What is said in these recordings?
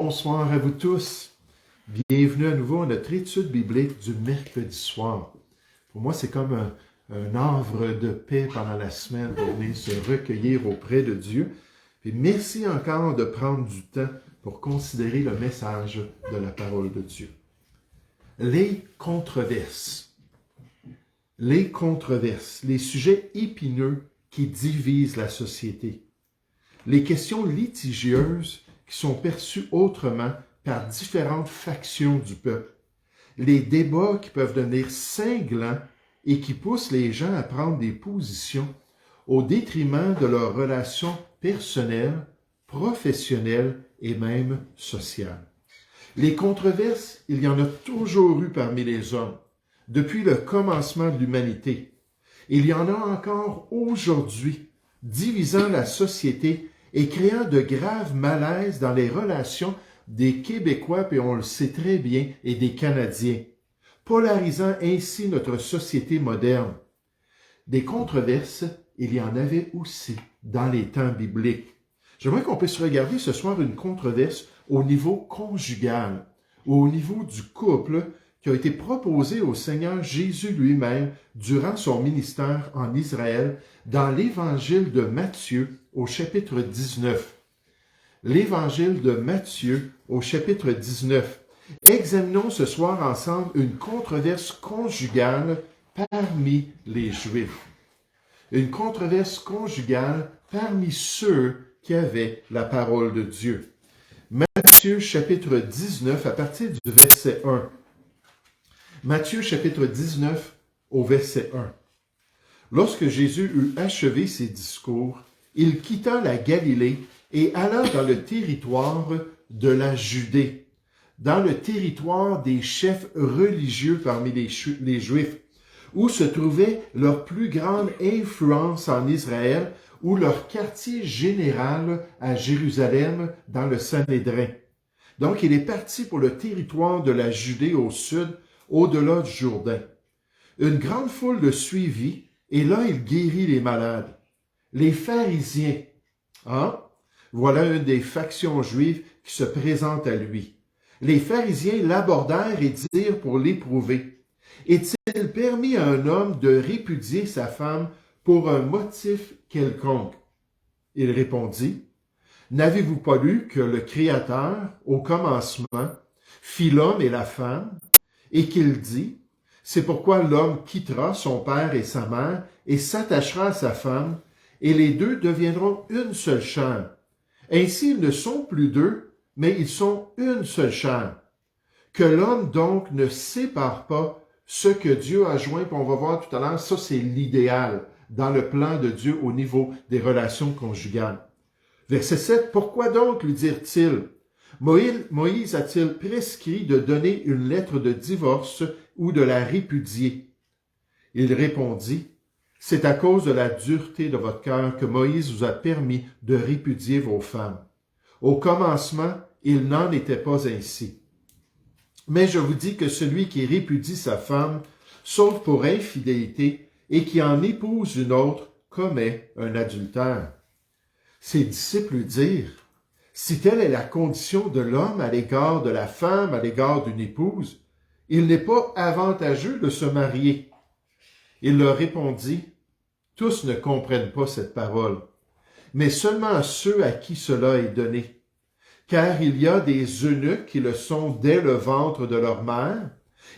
bonsoir à vous tous. Bienvenue à nouveau à notre étude biblique du mercredi soir. Pour moi, c'est comme un havre de paix pendant la semaine pour venir se recueillir auprès de Dieu. Et merci encore de prendre du temps pour considérer le message de la parole de Dieu. Les controverses. Les controverses, les sujets épineux qui divisent la société. Les questions litigieuses qui sont perçues autrement par différentes factions du peuple. Les débats qui peuvent devenir cinglants et qui poussent les gens à prendre des positions au détriment de leurs relations personnelles, professionnelles et même sociales. Les controverses, il y en a toujours eu parmi les hommes, depuis le commencement de l'humanité. Il y en a encore aujourd'hui, divisant la société et créant de graves malaises dans les relations des Québécois, puis on le sait très bien, et des Canadiens, polarisant ainsi notre société moderne. Des controverses, il y en avait aussi dans les temps bibliques. J'aimerais qu'on puisse regarder ce soir une controverse au niveau conjugal, ou au niveau du couple, qui a été proposée au Seigneur Jésus lui-même durant son ministère en Israël dans l'Évangile de Matthieu au chapitre 19. L'Évangile de Matthieu au chapitre 19. Examinons ce soir ensemble une controverse conjugale parmi les Juifs. Une controverse conjugale parmi ceux qui avaient la parole de Dieu. Matthieu chapitre 19 à partir du verset 1. Matthieu chapitre 19 au verset 1. Lorsque Jésus eut achevé ses discours, il quitta la Galilée et alla dans le territoire de la Judée, dans le territoire des chefs religieux parmi les Juifs, où se trouvait leur plus grande influence en Israël, ou leur quartier général à Jérusalem dans le Sanhédrin. Donc il est parti pour le territoire de la Judée au sud, au-delà du Jourdain. Une grande foule le suivit, et là il guérit les malades. Les pharisiens, voilà une des factions juives qui se présente à lui. Les pharisiens l'abordèrent et dirent pour l'éprouver, est-il permis à un homme de répudier sa femme pour un motif quelconque? Il répondit, n'avez-vous pas lu que le Créateur, au commencement, fit l'homme et la femme, et qu'il dit, c'est pourquoi l'homme quittera son père et sa mère et s'attachera à sa femme, et les deux deviendront une seule chair. Ainsi, ils ne sont plus deux, mais ils sont une seule chair. Que l'homme donc ne sépare pas ce que Dieu a joint, puis on va voir tout à l'heure, ça c'est l'idéal dans le plan de Dieu au niveau des relations conjugales. Verset 7, pourquoi donc, lui dirent-ils, Moïse a-t-il prescrit de donner une lettre de divorce ou de la répudier? Il répondit, c'est à cause de la dureté de votre cœur que Moïse vous a permis de répudier vos femmes. Au commencement, il n'en était pas ainsi. Mais je vous dis que celui qui répudie sa femme, sauf pour infidélité, et qui en épouse une autre, commet un adultère. Ses disciples lui dirent, si telle est la condition de l'homme à l'égard de la femme, à l'égard d'une épouse, il n'est pas avantageux de se marier. Il leur répondit, tous ne comprennent pas cette parole, mais seulement ceux à qui cela est donné. Car il y a des eunuques qui le sont dès le ventre de leur mère,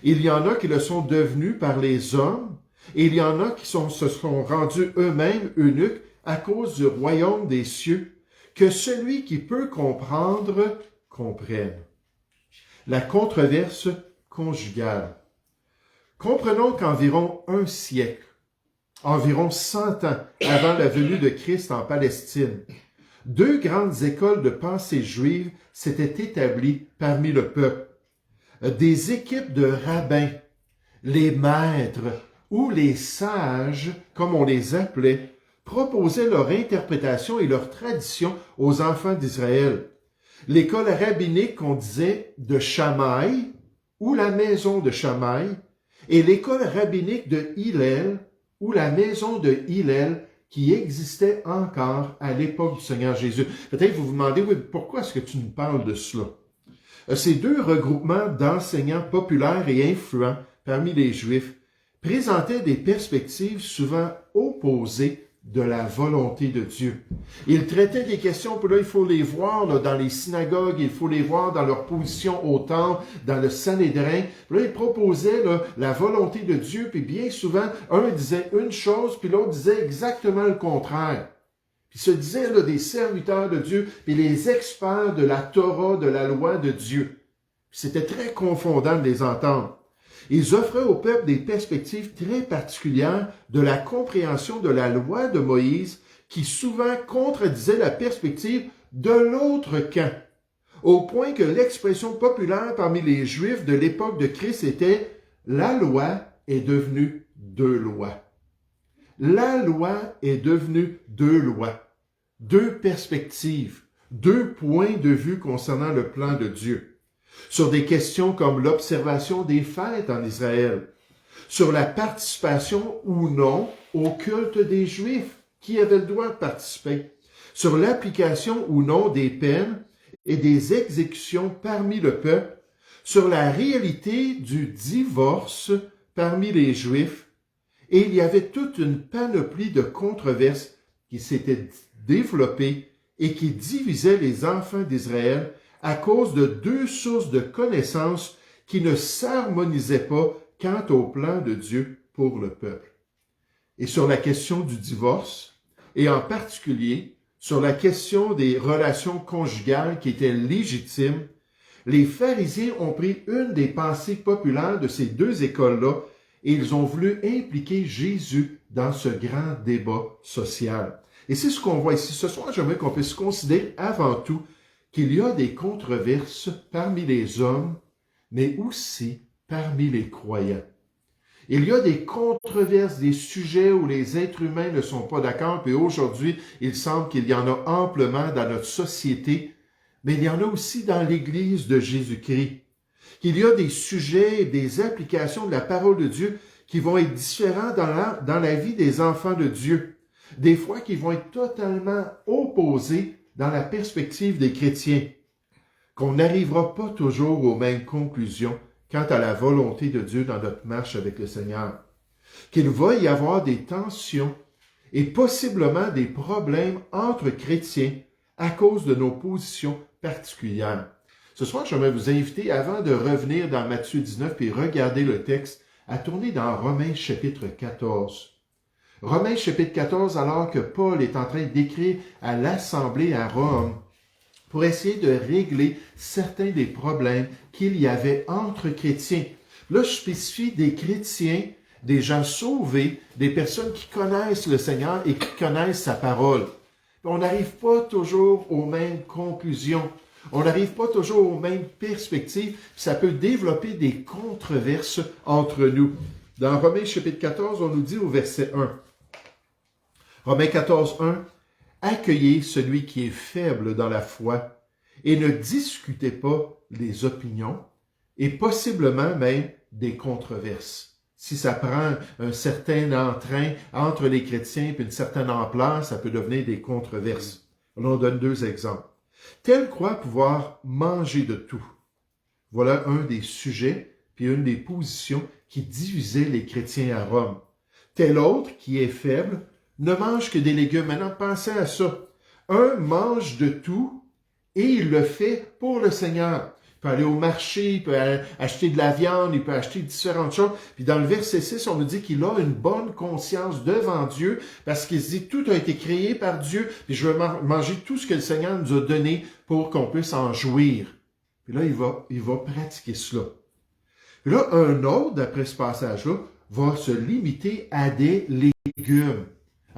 il y en a qui le sont devenus par les hommes, et il y en a qui se sont rendus eux-mêmes eunuques à cause du royaume des cieux, que celui qui peut comprendre, comprenne. La controverse conjugale. Comprenons qu'environ un siècle, environ 100 ans avant la venue de Christ en Palestine, deux grandes écoles de pensée juive s'étaient établies parmi le peuple. Des équipes de rabbins, les maîtres ou les sages, comme on les appelait, proposaient leur interprétation et leur tradition aux enfants d'Israël. L'école rabbinique qu'on disait de Shammai, ou la maison de Shammai, et l'école rabbinique de Hillel, ou la maison de Hillel, qui existait encore à l'époque du Seigneur Jésus. Peut-être vous vous demandez, oui, pourquoi est-ce que tu nous parles de cela? Ces deux regroupements d'enseignants populaires et influents parmi les Juifs présentaient des perspectives souvent opposées de la volonté de Dieu. Ils traitaient des questions, puis là, il faut les voir là, dans les synagogues, il faut les voir dans leur position au temple, dans le Sanhédrin. Puis là, ils proposaient là, la volonté de Dieu, puis bien souvent, un disait une chose, puis l'autre disait exactement le contraire. Puis se disaient là, des serviteurs de Dieu, puis les experts de la Torah, de la loi de Dieu. C'était très confondant de les entendre. Ils offraient au peuple des perspectives très particulières de la compréhension de la loi de Moïse qui souvent contredisait la perspective de l'autre camp, au point que l'expression populaire parmi les Juifs de l'époque de Christ était « la loi est devenue deux lois ». La loi est devenue deux lois, deux perspectives, deux points de vue concernant le plan de Dieu. Sur des questions comme l'observation des fêtes en Israël, sur la participation ou non au culte des Juifs, qui avaient le droit de participer, sur l'application ou non des peines et des exécutions parmi le peuple, sur la réalité du divorce parmi les Juifs, et il y avait toute une panoplie de controverses qui s'étaient développées et qui divisaient les enfants d'Israël à cause de deux sources de connaissances qui ne s'harmonisaient pas quant au plan de Dieu pour le peuple. Et sur la question du divorce, et en particulier sur la question des relations conjugales qui étaient légitimes, les pharisiens ont pris une des pensées populaires de ces deux écoles-là et ils ont voulu impliquer Jésus dans ce grand débat social. Et c'est ce qu'on voit ici. Ce soir, j'aimerais qu'on puisse considérer avant tout qu'il y a des controverses parmi les hommes, mais aussi parmi les croyants. Il y a des controverses, des sujets où les êtres humains ne sont pas d'accord, puis aujourd'hui, il semble qu'il y en a amplement dans notre société, mais il y en a aussi dans l'Église de Jésus-Christ. Qu'il y a des sujets et des applications de la parole de Dieu qui vont être différents dans la vie des enfants de Dieu. Des fois, qui vont être totalement opposés dans la perspective des chrétiens, qu'on n'arrivera pas toujours aux mêmes conclusions quant à la volonté de Dieu dans notre marche avec le Seigneur, qu'il va y avoir des tensions et possiblement des problèmes entre chrétiens à cause de nos positions particulières. Ce soir, j'aimerais vous inviter, avant de revenir dans Matthieu 19 et regarder le texte, à tourner dans Romains chapitre 14. Romains chapitre 14, alors que Paul est en train d'écrire à l'Assemblée à Rome pour essayer de régler certains des problèmes qu'il y avait entre chrétiens. Là, je spécifie des chrétiens, des gens sauvés, des personnes qui connaissent le Seigneur et qui connaissent sa parole. On n'arrive pas toujours aux mêmes conclusions. On n'arrive pas toujours aux mêmes perspectives. Ça peut développer des controverses entre nous. Dans Romains chapitre 14, on nous dit au verset 1. Romains 14, 1. Accueillez celui qui est faible dans la foi et ne discutez pas les opinions et possiblement même des controverses. Si ça prend un certain entrain entre les chrétiens et une certaine ampleur, ça peut devenir des controverses. On donne deux exemples. Tel croit pouvoir manger de tout. Voilà un des sujets puis une des positions qui divisaient les chrétiens à Rome. Tel autre, qui est faible, ne mange que des légumes. Maintenant, pensez à ça. Un mange de tout et il le fait pour le Seigneur. Il peut aller au marché, il peut acheter de la viande, il peut acheter différentes choses. Puis dans le verset 6, on nous dit qu'il a une bonne conscience devant Dieu parce qu'il se dit tout a été créé par Dieu, puis je veux manger tout ce que le Seigneur nous a donné pour qu'on puisse en jouir. Puis là, il va pratiquer cela. Puis là, un autre, d'après ce passage-là, va se limiter à des légumes.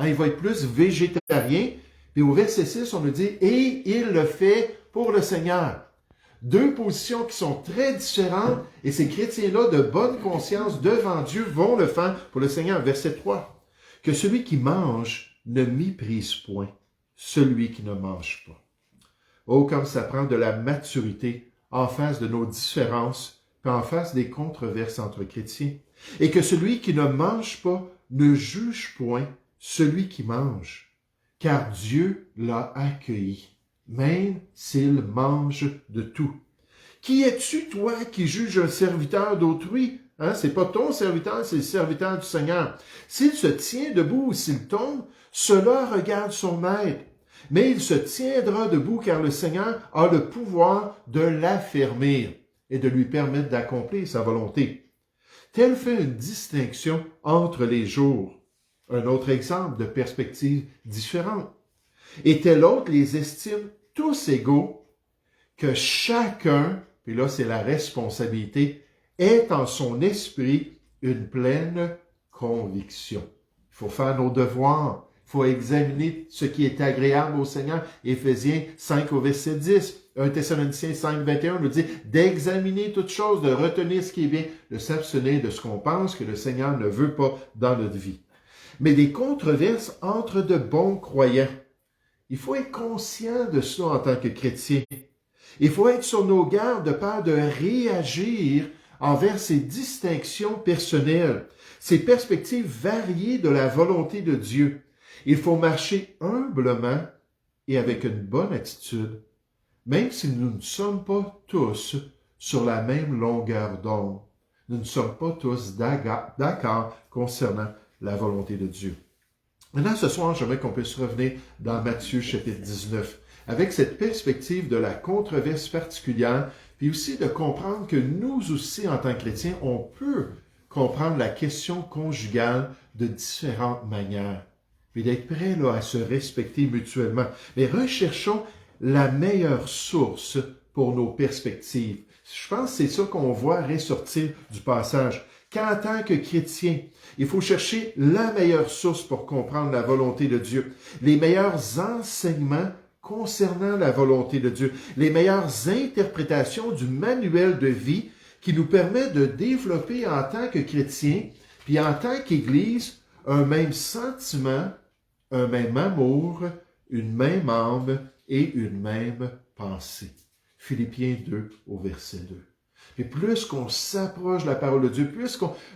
Il va être plus végétarien. Puis au verset 6, on nous dit « Et il le fait pour le Seigneur ». Deux positions qui sont très différentes et ces chrétiens-là de bonne conscience devant Dieu vont le faire pour le Seigneur. Verset 3. « Que celui qui mange ne méprise point celui qui ne mange pas. » Oh, comme ça prend de la maturité en face de nos différences, puis en face des controverses entre chrétiens. Et que celui qui ne mange pas ne juge point celui qui mange, car Dieu l'a accueilli, même s'il mange de tout. Qui es-tu, toi, qui juges un serviteur d'autrui? Hein? C'est pas ton serviteur, c'est le serviteur du Seigneur. S'il se tient debout ou s'il tombe, cela regarde son maître. Mais il se tiendra debout car le Seigneur a le pouvoir de l'affermir et de lui permettre d'accomplir sa volonté. Tel fait une distinction entre les jours. Un autre exemple de perspective différente. Et tel autre les estime tous égaux, que chacun, et là c'est la responsabilité, ait en son esprit une pleine conviction. Il faut faire nos devoirs. Il faut examiner ce qui est agréable au Seigneur. Éphésiens 5 au verset 10. 1 Thessaloniciens 5, 21 nous dit d'examiner toutes choses, de retenir ce qui est bien, de s'abstenir de ce qu'on pense que le Seigneur ne veut pas dans notre vie. Mais des controverses entre de bons croyants. Il faut être conscient de cela en tant que chrétien. Il faut être sur nos gardes de peur de réagir envers ces distinctions personnelles, ces perspectives variées de la volonté de Dieu. Il faut marcher humblement et avec une bonne attitude, même si nous ne sommes pas tous sur la même longueur d'onde. Nous ne sommes pas tous d'accord concernant la volonté de Dieu. Maintenant, ce soir, j'aimerais qu'on puisse revenir dans Matthieu chapitre 19, avec cette perspective de la controverse particulière, puis aussi de comprendre que nous aussi, en tant que chrétiens, on peut comprendre la question conjugale de différentes manières, puis d'être prêts là, à se respecter mutuellement. Mais recherchons la meilleure source pour nos perspectives. Je pense que c'est ça qu'on voit ressortir du passage. Qu'en tant que chrétien, il faut chercher la meilleure source pour comprendre la volonté de Dieu, les meilleurs enseignements concernant la volonté de Dieu, les meilleures interprétations du manuel de vie qui nous permet de développer en tant que chrétien, puis en tant qu'Église, un même sentiment, un même amour, une même âme et une même pensée. Philippiens 2 au verset 2. Et plus qu'on s'approche de la parole de Dieu,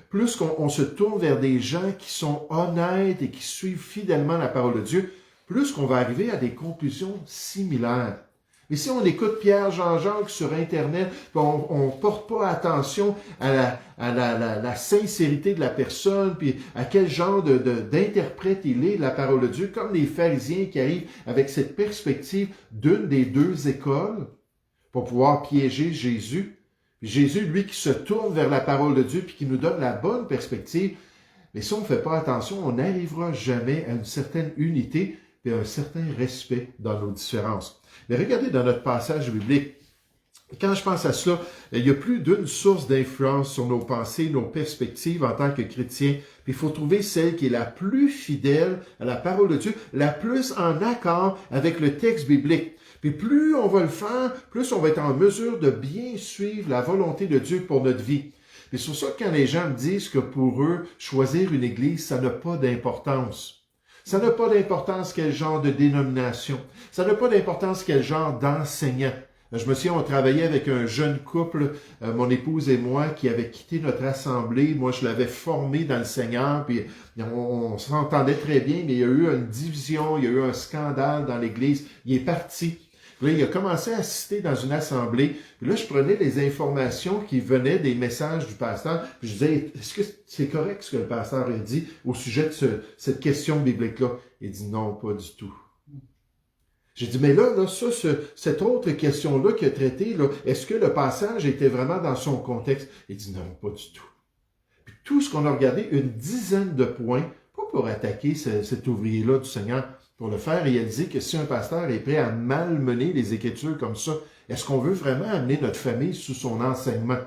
plus qu'on se tourne vers des gens qui sont honnêtes et qui suivent fidèlement la parole de Dieu, plus qu'on va arriver à des conclusions similaires. Mais si on écoute Pierre Jean-Jacques sur Internet, on ne porte pas attention à la sincérité de la personne, puis à quel genre d'interprète il est de la parole de Dieu, comme les pharisiens qui arrivent avec cette perspective d'une des deux écoles pour pouvoir piéger Jésus. Puis Jésus, lui, qui se tourne vers la parole de Dieu puis qui nous donne la bonne perspective, mais si on ne fait pas attention, on n'arrivera jamais à une certaine unité et à un certain respect dans nos différences. Mais regardez dans notre passage biblique, quand je pense à cela, il y a plus d'une source d'influence sur nos pensées, nos perspectives en tant que chrétiens. Puis il faut trouver celle qui est la plus fidèle à la parole de Dieu, la plus en accord avec le texte biblique. Puis plus on va le faire, plus on va être en mesure de bien suivre la volonté de Dieu pour notre vie. Puis c'est pour ça que quand les gens me disent que pour eux, choisir une église, ça n'a pas d'importance. Ça n'a pas d'importance quel genre de dénomination. Ça n'a pas d'importance quel genre d'enseignant. Je me souviens, on travaillait avec un jeune couple, mon épouse et moi, qui avait quitté notre assemblée. Moi, je l'avais formé dans le Seigneur, puis on s'entendait très bien, mais il y a eu une division, il y a eu un scandale dans l'église. Il est parti. Puis là, il a commencé à assister dans une assemblée. Puis là, je prenais les informations qui venaient des messages du pasteur. Puis je disais, est-ce que c'est correct ce que le pasteur a dit au sujet de cette question biblique-là? Il dit non, pas du tout. J'ai dit, mais là, cette autre question-là qu'il a traitée, là, est-ce que le passage était vraiment dans son contexte? Il dit non, pas du tout. Puis tout ce qu'on a regardé, une dizaine de points, pas pour attaquer cet ouvrier-là du Seigneur, pour le faire réaliser que si un pasteur est prêt à malmener les Écritures comme ça, est-ce qu'on veut vraiment amener notre famille sous son enseignement?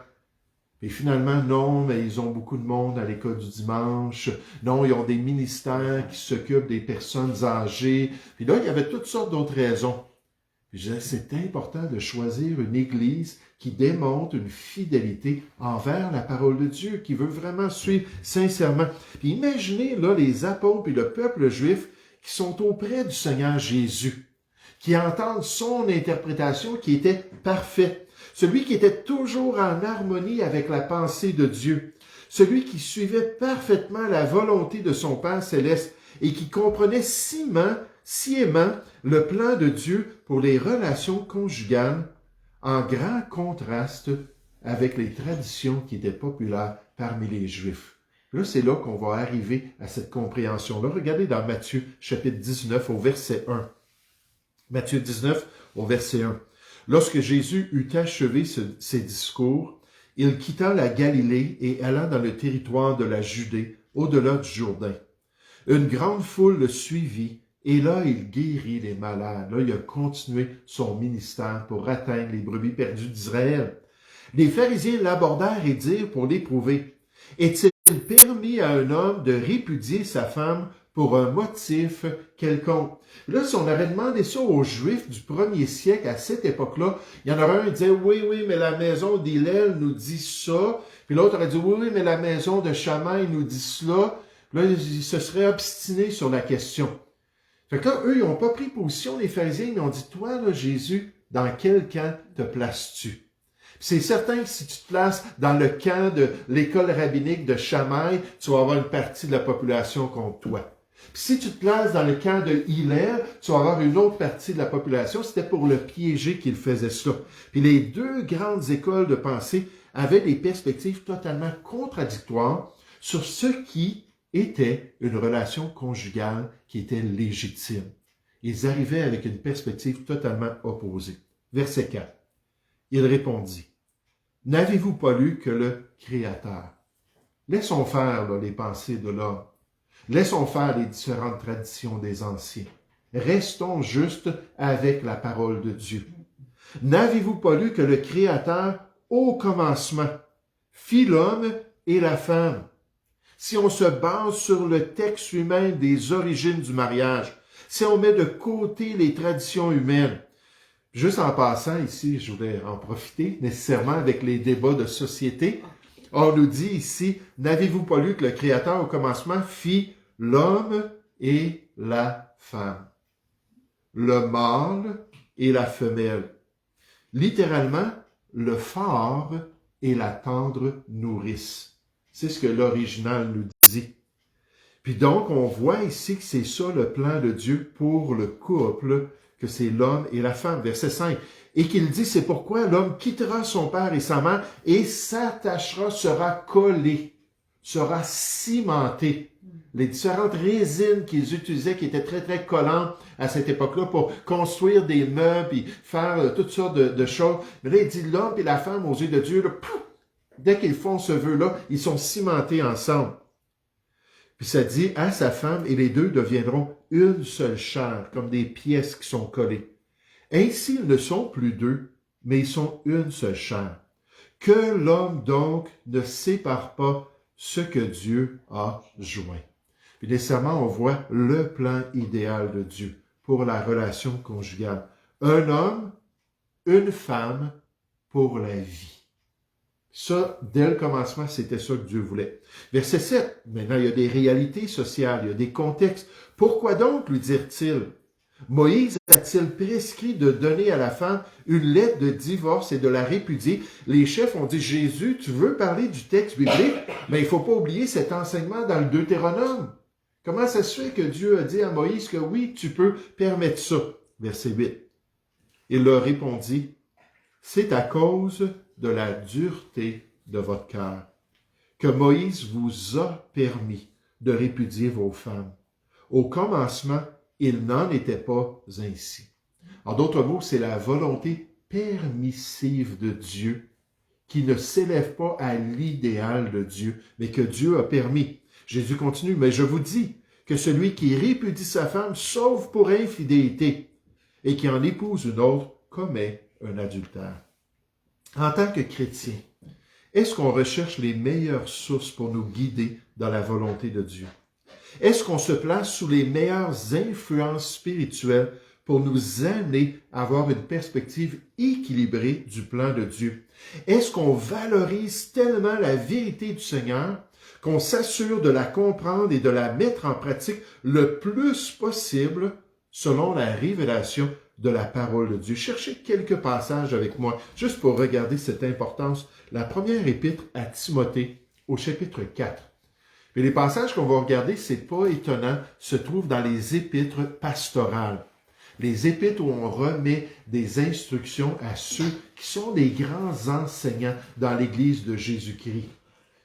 Et finalement, non, mais ils ont beaucoup de monde à l'école du dimanche. Non, ils ont des ministères qui s'occupent des personnes âgées. Puis là, il y avait toutes sortes d'autres raisons. Puis je disais, c'est important de choisir une église qui démontre une fidélité envers la parole de Dieu, qui veut vraiment suivre sincèrement. Puis imaginez là les apôtres et le peuple juif qui sont auprès du Seigneur Jésus, qui entendent son interprétation qui était parfaite. Celui qui était toujours en harmonie avec la pensée de Dieu, celui qui suivait parfaitement la volonté de son Père céleste et qui comprenait sciemment le plan de Dieu pour les relations conjugales en grand contraste avec les traditions qui étaient populaires parmi les Juifs. Là, c'est là qu'on va arriver à cette compréhension-là. Regardez dans Matthieu, chapitre 19, au verset 1. Matthieu 19, au verset 1. Lorsque Jésus eut achevé ses discours, il quitta la Galilée et alla dans le territoire de la Judée, au-delà du Jourdain. Une grande foule le suivit, et là, il guérit les malades. Là, il a continué son ministère pour atteindre les brebis perdues d'Israël. Les pharisiens l'abordèrent et dirent pour l'éprouver, « Est-il permis à un homme de répudier sa femme pour un motif quelconque? » Là, si on avait demandé ça aux Juifs du 1er siècle, à cette époque-là, il y en aurait un qui disait, « Oui, mais la maison d'Hillel nous dit ça. » Puis l'autre aurait dit, « Oui, mais la maison de Shammai nous dit cela. » Là, ils se seraient obstinés sur la question. Fait que là, eux, ils n'ont pas pris position, les pharisiens, mais ils ont dit, « Toi, là, Jésus, dans quel camp te places-tu? » C'est certain que si tu te places dans le camp de l'école rabbinique de Shammai, tu vas avoir une partie de la population contre toi. Puis si tu te places dans le camp de Hillel, tu vas avoir une autre partie de la population. C'était pour le piéger qu'il faisait cela. Puis les deux grandes écoles de pensée avaient des perspectives totalement contradictoires sur ce qui était une relation conjugale qui était légitime. Ils arrivaient avec une perspective totalement opposée. Verset 4. Il répondit, « N'avez-vous pas lu que le Créateur? » Laissons faire les pensées de l'homme. Laissons faire les différentes traditions des anciens. Restons juste avec la parole de Dieu. N'avez-vous pas lu que le Créateur, au commencement, fit l'homme et la femme? Si on se base sur le texte humain des origines du mariage, si on met de côté les traditions humaines, juste en passant ici, je voulais en profiter nécessairement avec les débats de société. On nous dit ici, n'avez-vous pas lu que le Créateur au commencement fit l'homme et la femme, le mâle et la femelle, littéralement le fort et la tendre nourrice. C'est ce que l'original nous dit. Puis donc, on voit ici que c'est ça le plan de Dieu pour le couple, que c'est l'homme et la femme. Verset 5. Et qu'il dit, c'est pourquoi l'homme quittera son père et sa mère et s'attachera, sera collé, sera cimenté. Les différentes résines qu'ils utilisaient, qui étaient très, très collantes à cette époque-là pour construire des meubles et faire toutes sortes de choses. Mais là, il dit, l'homme et la femme, aux yeux de Dieu, là, pouf, dès qu'ils font ce vœu-là, ils sont cimentés ensemble. Puis ça dit, à sa femme, et les deux deviendront une seule chair, comme des pièces qui sont collées. Ainsi, ils ne sont plus deux, mais ils sont une seule chair. Que l'homme donc ne sépare pas ce que Dieu a joint. Puis nécessairement, on voit le plan idéal de Dieu pour la relation conjugale. Un homme, une femme pour la vie. Ça, dès le commencement, c'était ça que Dieu voulait. Verset 7. Maintenant, il y a des réalités sociales, il y a des contextes. Pourquoi donc, lui dirent-ils, Moïse a-t-il prescrit de donner à la femme une lettre de divorce et de la répudier? Les chefs ont dit, Jésus, tu veux parler du texte biblique, mais il ne faut pas oublier cet enseignement dans le Deutéronome. Comment ça se fait que Dieu a dit à Moïse que oui, tu peux permettre ça? Verset 8. Il leur répondit, c'est à cause de la dureté de votre cœur que Moïse vous a permis de répudier vos femmes. Au commencement, il n'en était pas ainsi. En d'autres mots, c'est la volonté permissive de Dieu qui ne s'élève pas à l'idéal de Dieu, mais que Dieu a permis. Jésus continue, mais je vous dis que celui qui répudie sa femme, sauf pour infidélité, et qui en épouse une autre, commet un adultère. En tant que chrétien, est-ce qu'on recherche les meilleures sources pour nous guider dans la volonté de Dieu? Est-ce qu'on se place sous les meilleures influences spirituelles pour nous amener à avoir une perspective équilibrée du plan de Dieu? Est-ce qu'on valorise tellement la vérité du Seigneur qu'on s'assure de la comprendre et de la mettre en pratique le plus possible selon la révélation de la parole de Dieu? Cherchez quelques passages avec moi, juste pour regarder cette importance. La première épître à Timothée, au chapitre 4. Et les passages qu'on va regarder, c'est pas étonnant, se trouvent dans les épîtres pastorales. Les épîtres où on remet des instructions à ceux qui sont des grands enseignants dans l'Église de Jésus-Christ.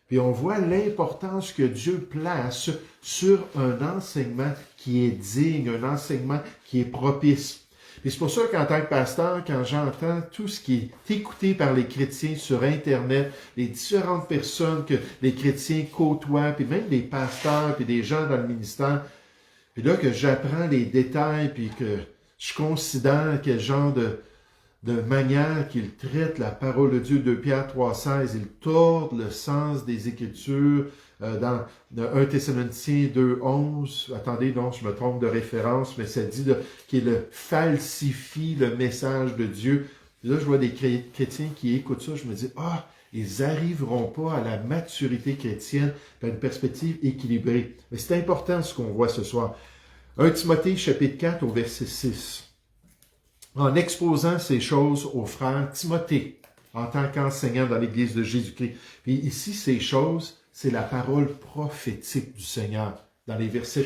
Puis on voit l'importance que Dieu place sur un enseignement qui est digne, un enseignement qui est propice. Et c'est pour ça qu'en tant que pasteur, quand j'entends tout ce qui est écouté par les chrétiens sur Internet, les différentes personnes que les chrétiens côtoient, puis même des pasteurs, puis des gens dans le ministère, puis là que j'apprends les détails, puis que je considère quel genre de manière qu'ils traitent la parole de Dieu, 2 Pierre 3,16, ils tordent le sens des Écritures, dans 1 Thessaloniciens 2,11, attendez, non, je me trompe de référence, mais ça dit qu'il falsifie le message de Dieu. Et là, je vois des chrétiens qui écoutent ça, je me dis, ils n'arriveront pas à la maturité chrétienne, à une perspective équilibrée. Mais c'est important ce qu'on voit ce soir. 1 Timothée chapitre 4 au verset 6. En exposant ces choses au frère Timothée, en tant qu'enseignant dans l'Église de Jésus-Christ. Puis ici, ces choses, c'est la parole prophétique du Seigneur. Dans les versets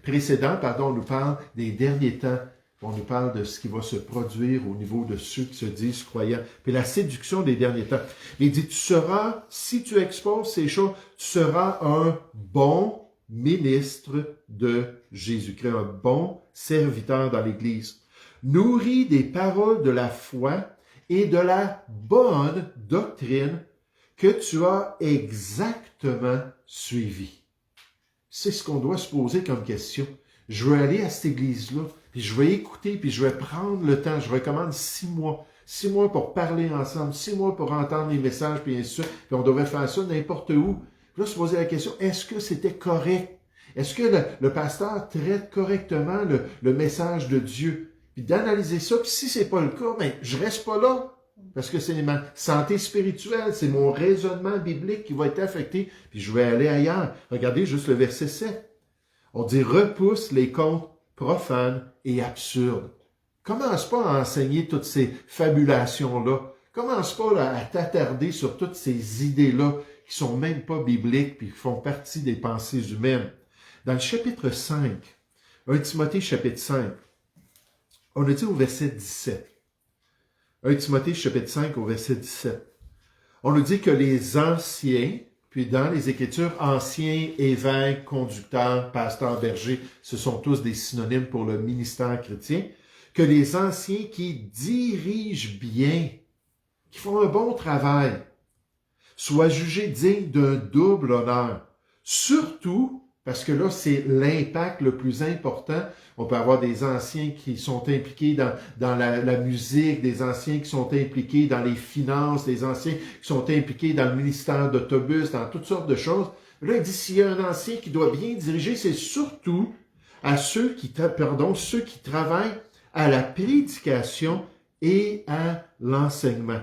précédents, on nous parle des derniers temps. On nous parle de ce qui va se produire au niveau de ceux qui se disent croyants. Puis la séduction des derniers temps. Il dit, si tu exposes ces choses, tu seras un bon ministre de Jésus-Christ, un bon serviteur dans l'Église, nourri des paroles de la foi et de la bonne doctrine que tu as exactement suivi. C'est ce qu'on doit se poser comme question. Je veux aller à cette église-là, puis je vais écouter, puis je vais prendre le temps. Je recommande 6 mois. 6 mois pour parler ensemble, 6 mois pour entendre les messages, puis ainsi de suite. Puis on devrait faire ça n'importe où. Puis là, se poser la question, est-ce que c'était correct? Est-ce que le pasteur traite correctement le message de Dieu? Puis d'analyser ça, puis si c'est pas le cas, ben, je reste pas là. Parce que c'est ma santé spirituelle, c'est mon raisonnement biblique qui va être affecté, puis je vais aller ailleurs. Regardez juste le verset 7. On dit « repousse les contes profanes et absurdes ». Commence pas à enseigner toutes ces fabulations-là. Commence pas à t'attarder sur toutes ces idées-là qui sont même pas bibliques, puis qui font partie des pensées humaines. Dans le chapitre 5, 1 Timothée chapitre 5, on a dit au verset 17, 1 Timothée chapitre 5 au verset 17, on nous dit que les anciens, puis dans les Écritures, anciens, évêques, conducteurs, pasteurs, bergers, ce sont tous des synonymes pour le ministère chrétien, que les anciens qui dirigent bien, qui font un bon travail, soient jugés dignes d'un double honneur. Surtout, parce que là, c'est l'impact le plus important. On peut avoir des anciens qui sont impliqués dans la musique, des anciens qui sont impliqués dans les finances, des anciens qui sont impliqués dans le ministère d'autobus, dans toutes sortes de choses. Là, il dit, s'il y a un ancien qui doit bien diriger, c'est surtout à ceux qui travaillent à la prédication et à l'enseignement,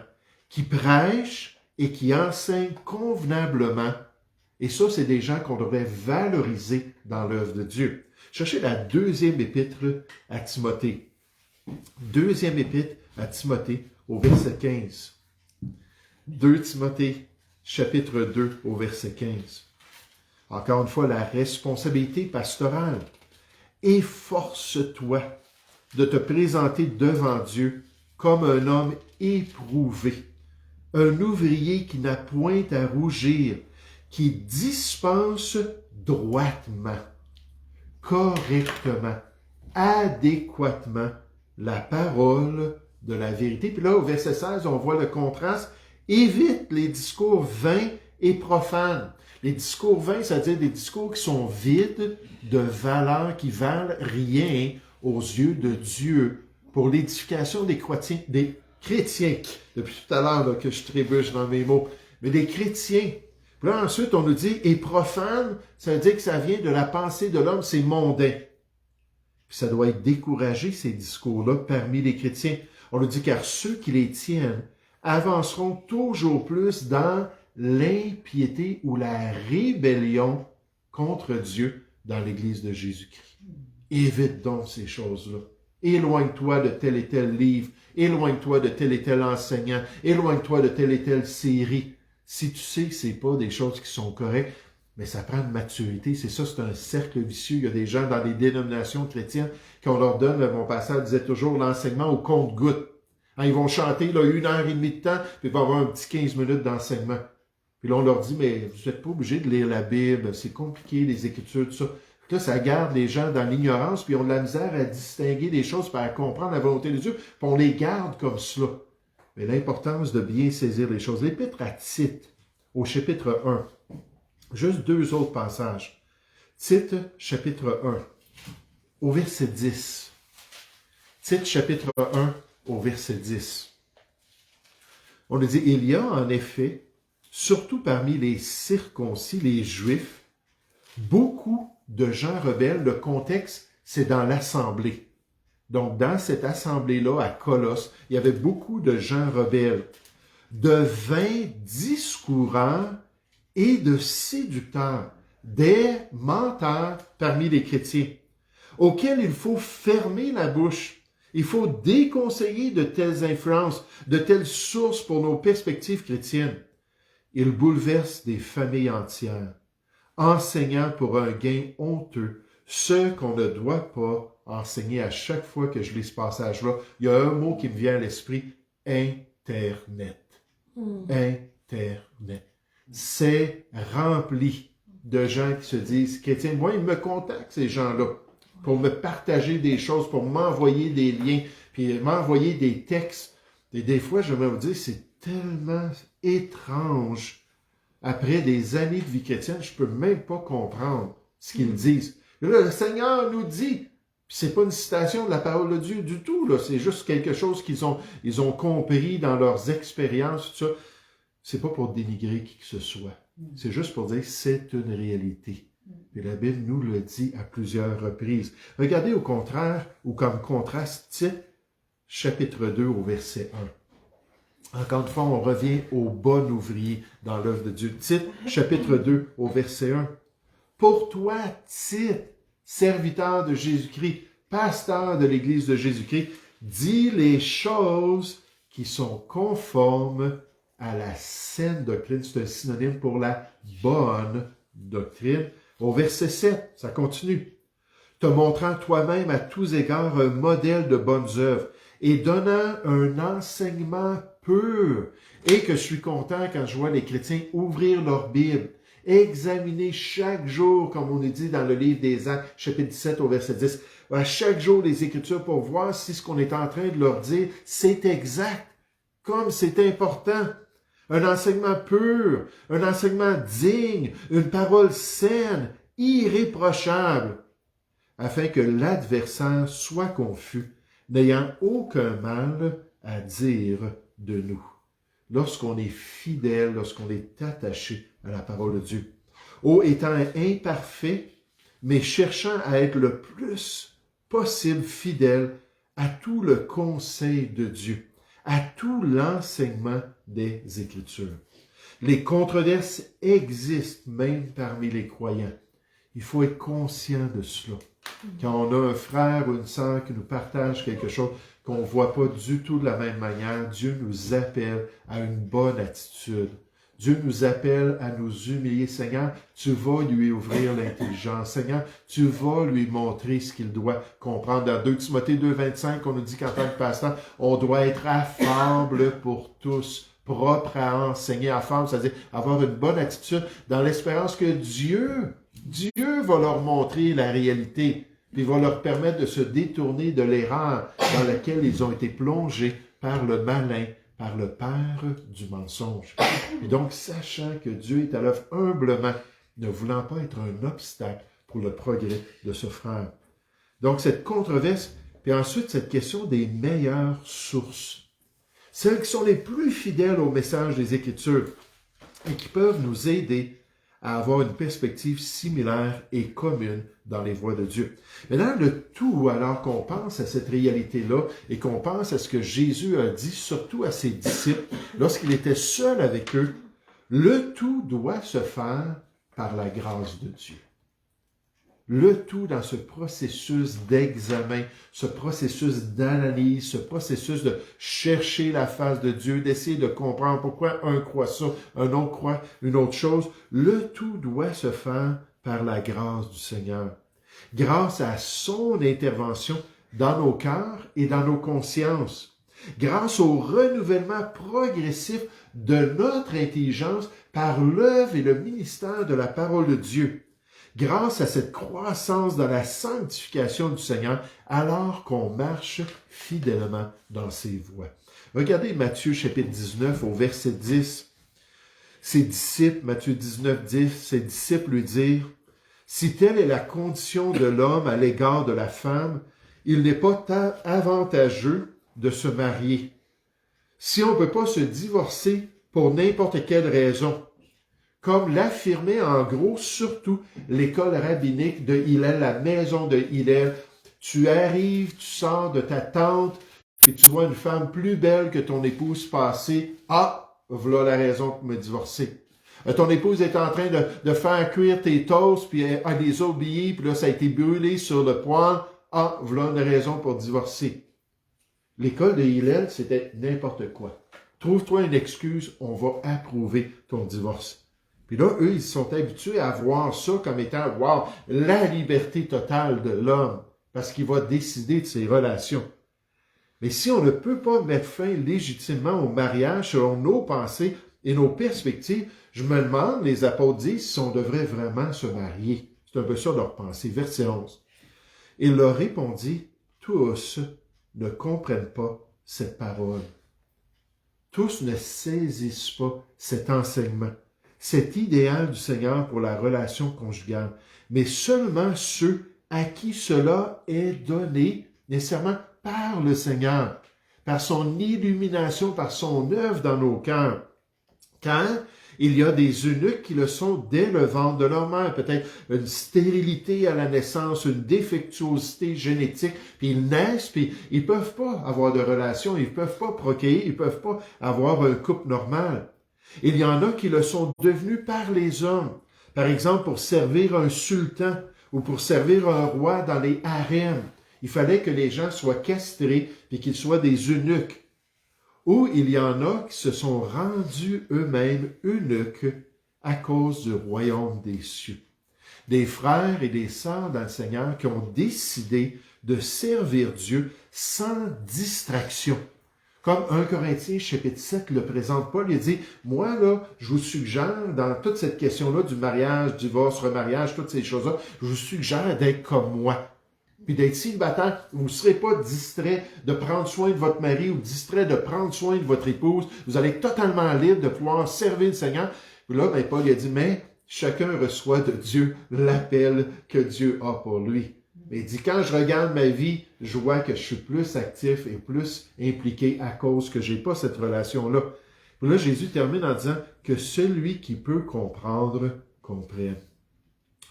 qui prêchent et qui enseignent convenablement. Et ça, c'est des gens qu'on devrait valoriser dans l'œuvre de Dieu. Cherchez la deuxième épître à Timothée. Deuxième épître à Timothée au verset 15. 2 Timothée, chapitre 2 au verset 15. Encore une fois, la responsabilité pastorale. Efforce-toi de te présenter devant Dieu comme un homme éprouvé, un ouvrier qui n'a point à rougir, qui dispense droitement, correctement, adéquatement la parole de la vérité. Puis là, au verset 16, on voit le contraste. Évite les discours vains et profanes. Les discours vains, c'est-à-dire des discours qui sont vides de valeur, qui valent rien aux yeux de Dieu pour l'édification des chrétiens. Depuis tout à l'heure là, que je trébuche dans mes mots. Mais des chrétiens. Puis là, ensuite, on nous dit, et profane, ça veut dire que ça vient de la pensée de l'homme, c'est mondain. Puis ça doit être découragé, ces discours-là, parmi les chrétiens. On nous dit, car ceux qui les tiennent avanceront toujours plus dans l'impiété ou la rébellion contre Dieu dans l'Église de Jésus-Christ. Évite donc ces choses-là. Éloigne-toi de tel et tel livre. Éloigne-toi de tel et tel enseignant. Éloigne-toi de telle et telle série. Si tu sais que ce n'est pas des choses qui sont correctes, Mais ça prend une maturité. C'est ça, c'est un cercle vicieux. Il y a des gens dans les dénominations chrétiennes qu'on leur donne, mon pasteur disait toujours, l'enseignement au compte-gouttes. Hein, ils vont chanter là, 1 heure et demie de temps, puis il va y avoir un petit 15 minutes d'enseignement. Puis là, on leur dit, mais vous n'êtes pas obligé de lire la Bible, c'est compliqué, les Écritures, tout ça. Puis là, ça garde les gens dans l'ignorance, puis on a de la misère à distinguer les choses, puis à comprendre la volonté de Dieu, puis on les garde comme cela. Mais l'importance de bien saisir les choses. L'Épître à Tite, au chapitre 1, juste 2 autres passages. Tite, chapitre 1, au verset 10. Tite, chapitre 1, au verset 10. On nous dit, il y a en effet, surtout parmi les circoncis, les Juifs, beaucoup de gens rebelles. Le contexte, c'est dans l'assemblée. Donc, dans cette assemblée-là, à Colosse, il y avait beaucoup de gens rebelles, de vains discourants et de séducteurs, des menteurs parmi les chrétiens, auxquels il faut fermer la bouche. Il faut déconseiller de telles influences, de telles sources pour nos perspectives chrétiennes. Ils bouleversent des familles entières, enseignant pour un gain honteux ce qu'on ne doit pas enseigner. À chaque fois que je lis ce passage-là, il y a un mot qui me vient à l'esprit, Internet. Internet. C'est rempli de gens qui se disent chrétiens. Moi, ils me contactent, ces gens-là, pour me partager des choses, pour m'envoyer des liens, puis m'envoyer des textes. Et des fois, je vais vous dire, c'est tellement étrange. Après des années de vie chrétienne, je peux même pas comprendre ce qu'ils disent. Et là, le Seigneur nous dit, puis c'est pas une citation de la parole de Dieu du tout, là, c'est juste quelque chose qu'ils ont compris dans leurs expériences, tout ça. C'est pas pour dénigrer qui que ce soit. C'est juste pour dire que c'est une réalité. Et la Bible nous le dit à plusieurs reprises. Regardez au contraire, ou comme contraste, Tite, chapitre 2 au verset 1. Encore une fois, on revient au bon ouvrier dans l'œuvre de Dieu. Tite, chapitre 2 au verset 1. Pour toi, Tite, serviteur de Jésus-Christ, pasteur de l'Église de Jésus-Christ, dis les choses qui sont conformes à la saine doctrine. C'est un synonyme pour la bonne doctrine. Au verset 7, ça continue. Te montrant toi-même à tous égards un modèle de bonnes œuvres et donnant un enseignement pur. Et que je suis content quand je vois les chrétiens ouvrir leur Bible, examiner chaque jour, comme on est dit dans le livre des Actes, chapitre 17 au verset 10, à chaque jour les Écritures pour voir si ce qu'on est en train de leur dire, c'est exact, comme c'est important. Un enseignement pur, un enseignement digne, une parole saine, irréprochable, afin que l'adversaire soit confus, n'ayant aucun mal à dire de nous. Lorsqu'on est fidèle, lorsqu'on est attaché à la parole de Dieu. Étant imparfait, mais cherchant à être le plus possible fidèle à tout le conseil de Dieu, à tout l'enseignement des Écritures. Les controverses existent même parmi les croyants. Il faut être conscient de cela. Quand on a un frère ou une sœur qui nous partage quelque chose qu'on ne voit pas du tout de la même manière, Dieu nous appelle à une bonne attitude. Dieu nous appelle à nous humilier. Seigneur, tu vas lui ouvrir l'intelligence. Seigneur, tu vas lui montrer ce qu'il doit comprendre. Dans 2 Timothée 2,25, on nous dit qu'en tant que pasteur, on doit être affable pour tous, propre à enseigner, affable, c'est-à-dire avoir une bonne attitude dans l'espérance que Dieu va leur montrer la réalité, puis va leur permettre de se détourner de l'erreur dans laquelle ils ont été plongés par le malin, par le père du mensonge. Et donc, sachant que Dieu est à l'œuvre humblement, ne voulant pas être un obstacle pour le progrès de ce frère. Donc, cette controverse, puis ensuite, cette question des meilleures sources. Celles qui sont les plus fidèles au message des Écritures et qui peuvent nous aider à avoir une perspective similaire et commune dans les voies de Dieu. Maintenant, le tout, alors qu'on pense à cette réalité-là et qu'on pense à ce que Jésus a dit, surtout à ses disciples, lorsqu'il était seul avec eux, le tout doit se faire par la grâce de Dieu. Le tout dans ce processus d'examen, ce processus d'analyse, ce processus de chercher la face de Dieu, d'essayer de comprendre pourquoi un croit ça, un autre croit une autre chose. Le tout doit se faire par la grâce du Seigneur. Grâce à son intervention dans nos cœurs et dans nos consciences. Grâce au renouvellement progressif de notre intelligence par l'œuvre et le ministère de la parole de Dieu. Grâce à cette croissance dans la sanctification du Seigneur, alors qu'on marche fidèlement dans ses voies. Regardez Matthieu chapitre 19 au verset 10. Ses disciples, Matthieu 19, 10, ses disciples lui dirent, « Si telle est la condition de l'homme à l'égard de la femme, il n'est pas tant avantageux de se marier. Si on ne peut pas se divorcer pour n'importe quelle raison, comme l'affirmait en gros surtout l'école rabbinique de Hillel, la maison de Hillel. Tu arrives, tu sors de ta tente, et tu vois une femme plus belle que ton épouse passer. Ah, voilà la raison pour me divorcer. Ton épouse est en train de faire cuire tes toasts, puis elle a des oubliés, puis là, ça a été brûlé sur le poêle. Ah, voilà une raison pour divorcer. L'école de Hillel, c'était n'importe quoi. Trouve-toi une excuse, on va approuver ton divorce. Puis là, eux, ils sont habitués à voir ça comme étant, wow, la liberté totale de l'homme, parce qu'il va décider de ses relations. Mais si on ne peut pas mettre fin légitimement au mariage selon nos pensées et nos perspectives, je me demande, les apôtres disent, si on devrait vraiment se marier. C'est un peu ça leur pensée. Verset 11. Il leur répondit, tous ne comprennent pas cette parole. Tous ne saisissent pas cet enseignement, cet idéal du Seigneur pour la relation conjugale, mais seulement ceux à qui cela est donné, nécessairement par le Seigneur, par son illumination, par son œuvre dans nos cœurs. Car il y a des eunuques qui le sont dès le ventre de leur mère, peut-être une stérilité à la naissance, une défectuosité génétique, puis ils naissent, puis ils peuvent pas avoir de relation, ils peuvent pas procréer, ils peuvent pas avoir un couple normal. Il y en a qui le sont devenus par les hommes, par exemple pour servir un sultan ou pour servir un roi dans les harems. Il fallait que les gens soient castrés puis qu'ils soient des eunuques. Ou il y en a qui se sont rendus eux-mêmes eunuques à cause du royaume des cieux. Des frères et des sœurs dans le Seigneur qui ont décidé de servir Dieu sans distraction. Comme 1 Corinthiens chapitre 7 le présente Paul, il dit, moi là, je vous suggère, dans toute cette question-là du mariage, divorce, remariage, toutes ces choses-là, je vous suggère d'être comme moi. Puis d'être célibataire, vous ne serez pas distrait de prendre soin de votre mari ou distrait de prendre soin de votre épouse. Vous allez être totalement libre de pouvoir servir le Seigneur. Puis là, Paul a dit, mais chacun reçoit de Dieu l'appel que Dieu a pour lui. Mais il dit, quand je regarde ma vie, je vois que je suis plus actif et plus impliqué à cause que j'ai pas cette relation-là. Puis là, Jésus termine en disant que celui qui peut comprendre, comprenne.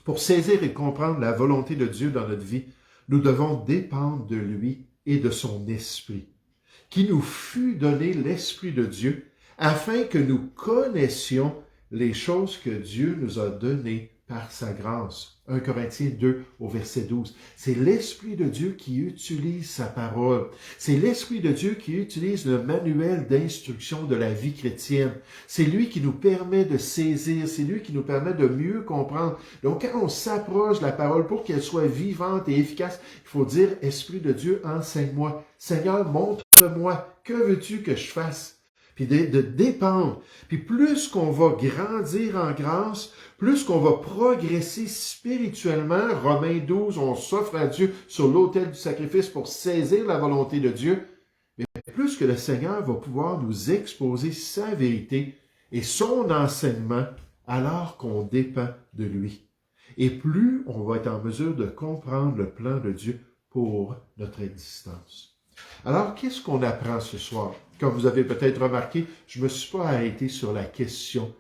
Pour saisir et comprendre la volonté de Dieu dans notre vie, nous devons dépendre de lui et de son esprit, qui nous fut donné l'esprit de Dieu, afin que nous connaissions les choses que Dieu nous a données par sa grâce. 1 Corinthiens 2 au verset 12. C'est l'Esprit de Dieu qui utilise sa parole. C'est l'Esprit de Dieu qui utilise le manuel d'instruction de la vie chrétienne. C'est lui qui nous permet de saisir, c'est lui qui nous permet de mieux comprendre. Donc quand on s'approche de la parole pour qu'elle soit vivante et efficace, il faut dire, Esprit de Dieu, enseigne-moi. Seigneur, montre-moi, que veux-tu que je fasse? Puis de dépendre. Puis plus qu'on va grandir en grâce, plus qu'on va progresser spirituellement, Romains 12, on s'offre à Dieu sur l'autel du sacrifice pour saisir la volonté de Dieu, mais plus que le Seigneur va pouvoir nous exposer sa vérité et son enseignement alors qu'on dépend de lui. Et plus on va être en mesure de comprendre le plan de Dieu pour notre existence. Alors, qu'est-ce qu'on apprend ce soir? Comme vous avez peut-être remarqué, je ne me suis pas arrêté sur la question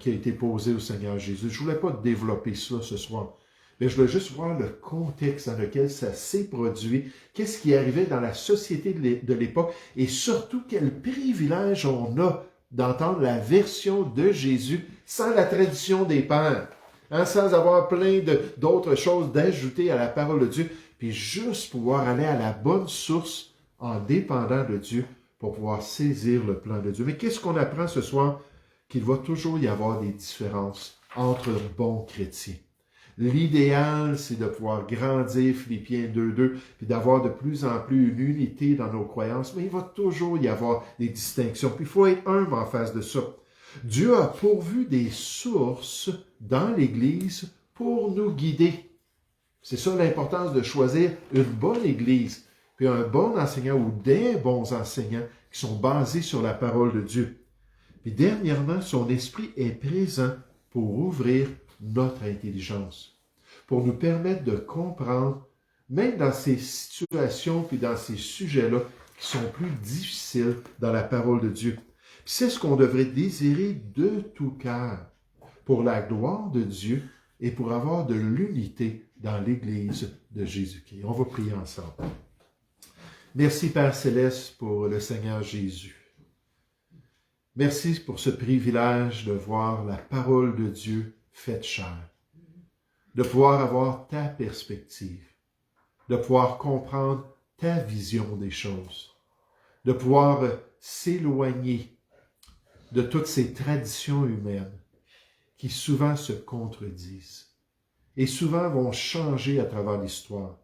qui a été posée au Seigneur Jésus. Je ne voulais pas développer cela ce soir, mais je voulais juste voir le contexte dans lequel ça s'est produit, qu'est-ce qui arrivait dans la société de l'époque et surtout quel privilège on a d'entendre la version de Jésus sans la tradition des pères. sans avoir plein d'autres choses d'ajouter à la parole de Dieu, puis juste pouvoir aller à la bonne source en dépendant de Dieu pour pouvoir saisir le plan de Dieu. Mais qu'est-ce qu'on apprend ce soir? Qu'il va toujours y avoir des différences entre bons chrétiens. L'idéal, c'est de pouvoir grandir, Philippiens 2.2, puis d'avoir de plus en plus une unité dans nos croyances, mais il va toujours y avoir des distinctions. Puis il faut être humble en face de ça. Dieu a pourvu des sources dans l'Église pour nous guider. C'est ça l'importance de choisir une bonne Église, puis un bon enseignant ou des bons enseignants qui sont basés sur la parole de Dieu. Puis dernièrement, son esprit est présent pour ouvrir notre intelligence, pour nous permettre de comprendre, même dans ces situations puis dans ces sujets-là qui sont plus difficiles dans la parole de Dieu. Puis c'est ce qu'on devrait désirer de tout cœur pour la gloire de Dieu et pour avoir de l'unité dans l'Église de Jésus-Christ. On va prier ensemble. Merci Père Céleste pour le Seigneur Jésus. Merci pour ce privilège de voir la parole de Dieu faite chair, de pouvoir avoir ta perspective, de pouvoir comprendre ta vision des choses, de pouvoir s'éloigner de toutes ces traditions humaines qui souvent se contredisent et souvent vont changer à travers l'histoire.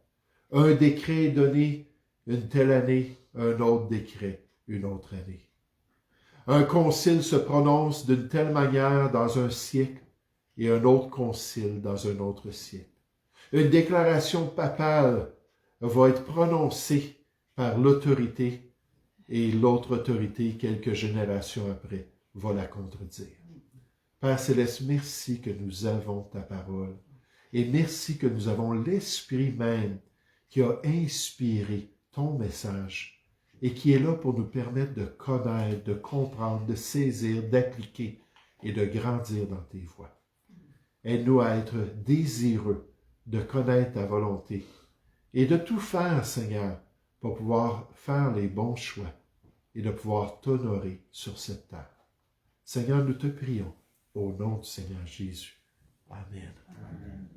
Un décret est donné une telle année, un autre décret une autre année. Un concile se prononce d'une telle manière dans un siècle et un autre concile dans un autre siècle. Une déclaration papale va être prononcée par l'autorité et l'autre autorité, quelques générations après, va la contredire. Père Céleste, merci que nous avons ta parole et merci que nous avons l'Esprit même qui a inspiré ton message et qui est là pour nous permettre de connaître, de comprendre, de saisir, d'appliquer et de grandir dans tes voies. Aide-nous à être désireux de connaître ta volonté et de tout faire, Seigneur, pour pouvoir faire les bons choix et de pouvoir t'honorer sur cette terre. Seigneur, nous te prions au nom du Seigneur Jésus. Amen. Amen.